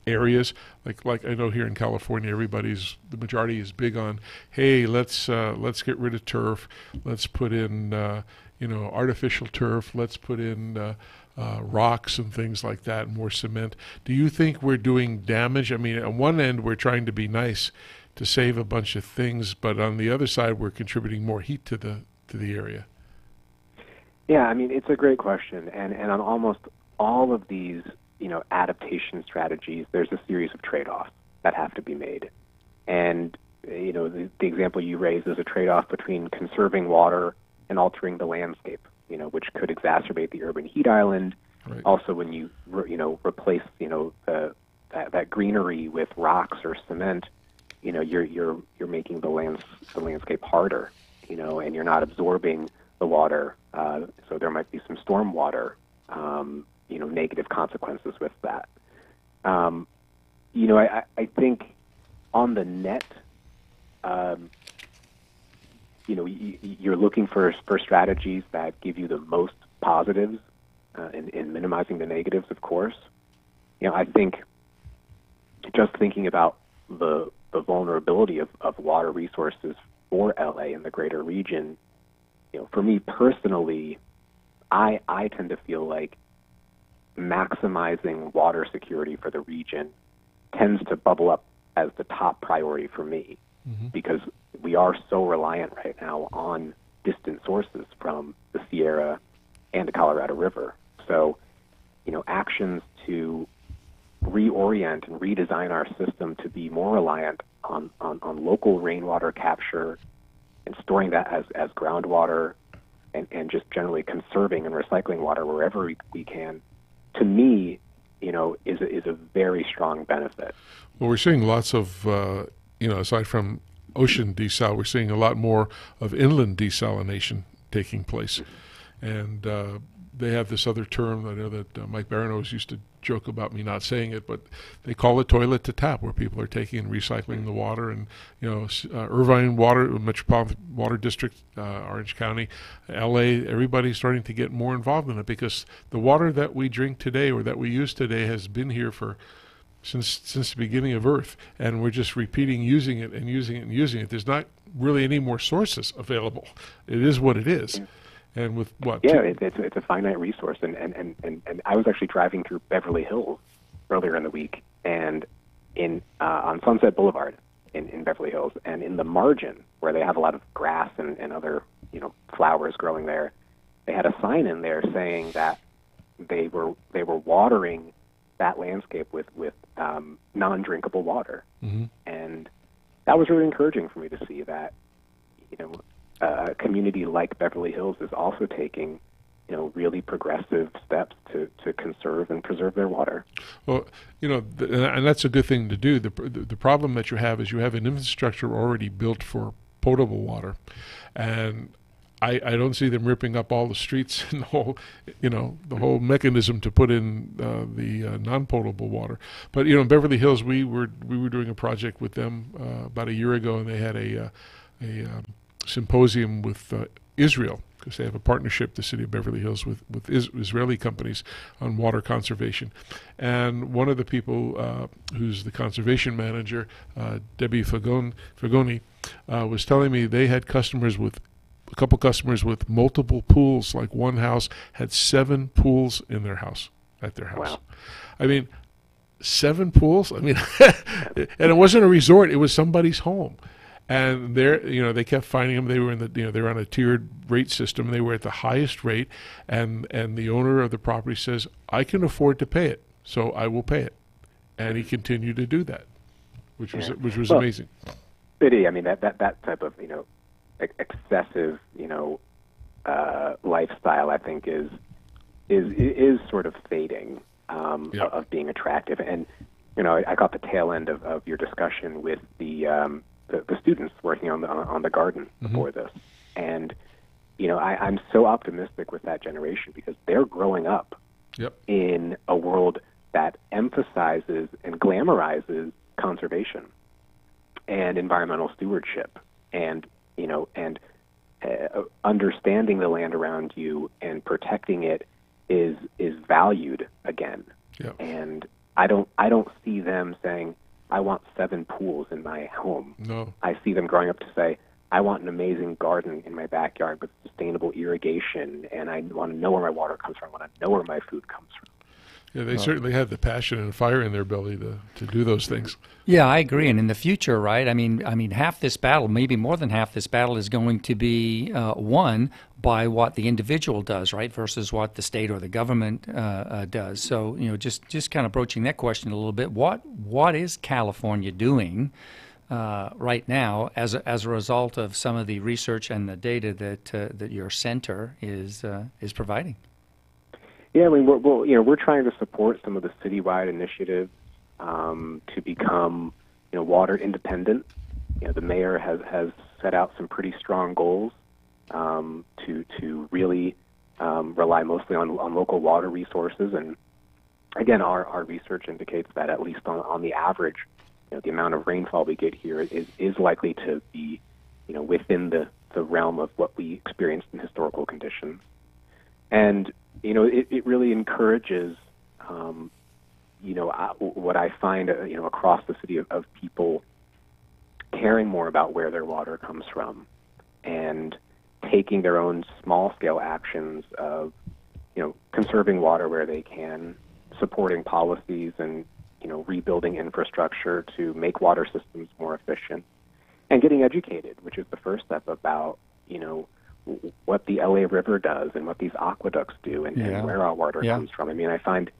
areas, like I know here in California, the majority is big on, hey, let's get rid of turf, let's put in you know, artificial turf, let's put in rocks and things like that, more cement. Do you think we're doing damage? I mean, on one end we're trying to be nice to save a bunch of things, but on the other side we're contributing more heat to the area. Yeah, I mean, it's a great question, and on almost all of these, you know, adaptation strategies, there's a series of trade-offs that have to be made. And, you know, the example you raised is a trade-off between conserving water and altering the landscape, you know, which could exacerbate the urban heat island. Right. Also, when you, you know, replace, you know, that greenery with rocks or cement, you know, you're making the landscape harder, you know, and you're not absorbing the water. So there might be some storm water, you know, negative consequences with that. You know, I think on the net, you know, you're looking for strategies that give you the most positives in minimizing the negatives, of course. You know, I think just thinking about the vulnerability of water resources for LA and the greater region, you know, for me personally, I tend to feel like maximizing water security for the region tends to bubble up as the top priority for me, because we are so reliant right now on distant sources from the Sierra and the Colorado River. So, you know, actions to reorient and redesign our system to be more reliant on local rainwater capture and storing that as groundwater, and just generally conserving and recycling water wherever we can, to me, you know, is a very strong benefit. Well, we're seeing lots of, you know, aside from ocean desal, we're seeing a lot more of inland desalination taking place. And they have this other term that I know that Mike Barron always used to joke about me not saying it, but they call it toilet to tap, where people are taking and recycling the water. And, you know, Irvine Metropolitan Water District, Orange County, LA, everybody's starting to get more involved in it, because the water that we drink today or that we use today has been here since the beginning of Earth, and we're just repeating using it and using it and using it. There's not really any more sources available. It is what it is. And with what? Yeah, it's a finite resource. And I was actually driving through Beverly Hills earlier in the week, and on Sunset Boulevard in Beverly Hills, and in the margin where they have a lot of grass and other, you know, flowers growing there, they had a sign in there saying that they were watering that landscape with non-drinkable water. And that was really encouraging for me to see that, you know, a community like Beverly Hills is also taking, you know, really progressive steps to conserve and preserve their water. Well, you know, and that's a good thing to do. The problem that you have is you have an infrastructure already built for potable water, and I don't see them ripping up all the streets and the whole mechanism to put in the non-potable water. But, you know, in Beverly Hills, we were doing a project with them about a year ago, and they had a symposium with Israel, because they have a partnership, the city of Beverly Hills, with Israeli companies on water conservation. And one of the people who's the conservation manager, Debbie Fagoni, was telling me they had a couple customers with multiple pools. Like one house had 7 pools in their house, at their house. Wow. I mean, 7 pools? I mean, and it wasn't a resort, it was somebody's home. And they kept finding them. They were they were on a tiered rate system. They were at the highest rate, and the owner of the property says, "I can afford to pay it, so I will pay it." And he continued to do that, which was amazing. I mean, that type of, you know, excessive, you know, lifestyle, I think is sort of fading. of being attractive. And I got the tail end of your discussion with the students working on the garden before this, and I'm so optimistic with that generation because they're growing up in a world that emphasizes and glamorizes conservation and environmental stewardship, and understanding the land around you and protecting it is valued again. And I don't see them saying, I want 7 pools in my home. No. I see them growing up to say, I want an amazing garden in my backyard with sustainable irrigation, and I want to know where my water comes from. I want to know where my food comes from. Yeah, they certainly have the passion and fire in their belly to do those things. Yeah, I agree. And in the future, right? I mean, half this battle, maybe more than half this battle, is going to be won by what the individual does, right, versus what the state or the government does. So, just kind of broaching that question a little bit. What is California doing right now as a result of some of the research and the data that your center is providing? Yeah, I mean, we're trying to support some of the citywide initiatives to become, water independent. The mayor has set out some pretty strong goals to really rely mostly on local water resources. And again, our research indicates that at least on the average, the amount of rainfall we get here is likely to be, within the realm of what we experienced in historical conditions. And it really encourages, what I find, across the city of people caring more about where their water comes from and taking their own small-scale actions of, conserving water where they can, supporting policies and, rebuilding infrastructure to make water systems more efficient, and getting educated, which is the first step about, what the LA River does and what these aqueducts do and where our water comes from. I mean, I find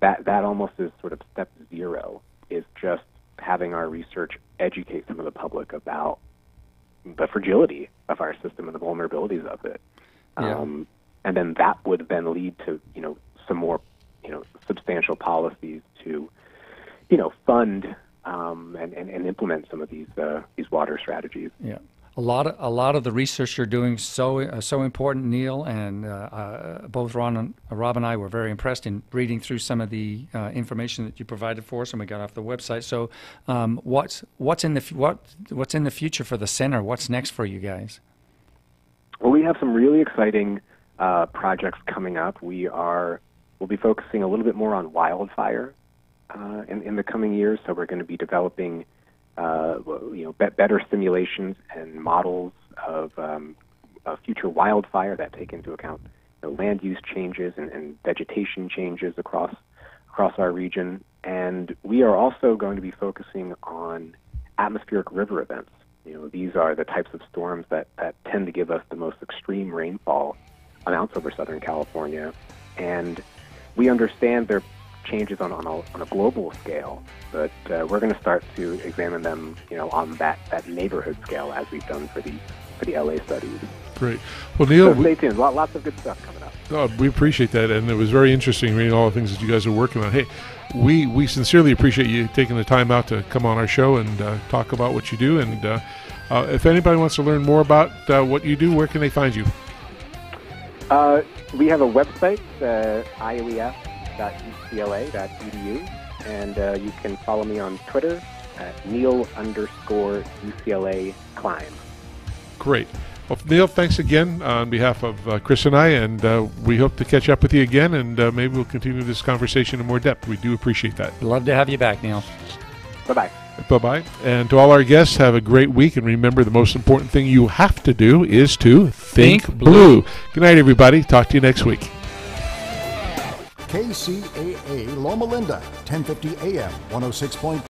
that almost is sort of step 0, is just having our research educate some of the public about the fragility of our system and the vulnerabilities of it. And then that would then lead to, some more, substantial policies to, fund and implement some of these water strategies. Yeah. A lot of the research you're doing so important, Neil, and both Rob and I were very impressed in reading through some of the information that you provided for us, and we got off the website. So, what's in the future for the center? What's next for you guys? Well, we have some really exciting projects coming up. We'll be focusing a little bit more on wildfire in the coming years. So we're going to be developing better simulations and models of future wildfire that take into account land use changes and vegetation changes across our region. And we are also going to be focusing on atmospheric river events. These are the types of storms that tend to give us the most extreme rainfall amounts over Southern California. And we understand their changes on a global scale, but we're going to start to examine them, on that neighborhood scale as we've done for the LA studies. Great. Well, Neil, so stay tuned. Lots of good stuff coming up. Oh, we appreciate that, and it was very interesting reading all the things that you guys are working on. Hey, we sincerely appreciate you taking the time out to come on our show and talk about what you do. And if anybody wants to learn more about what you do, where can they find you? We have a website, ioef.ucla.edu, and you can follow me on Twitter at Neil_UCLA Climb. Great. Well, Neil, thanks again on behalf of Chris and I, and we hope to catch up with you again, and maybe we'll continue this conversation in more depth. We do appreciate that. Love to have you back, Neil. Bye-bye. Bye-bye. And to all our guests, have a great week, and remember, the most important thing you have to do is to think blue. Good night, everybody. Talk to you next week. KCAA Loma Linda, 1050 AM, 106.3.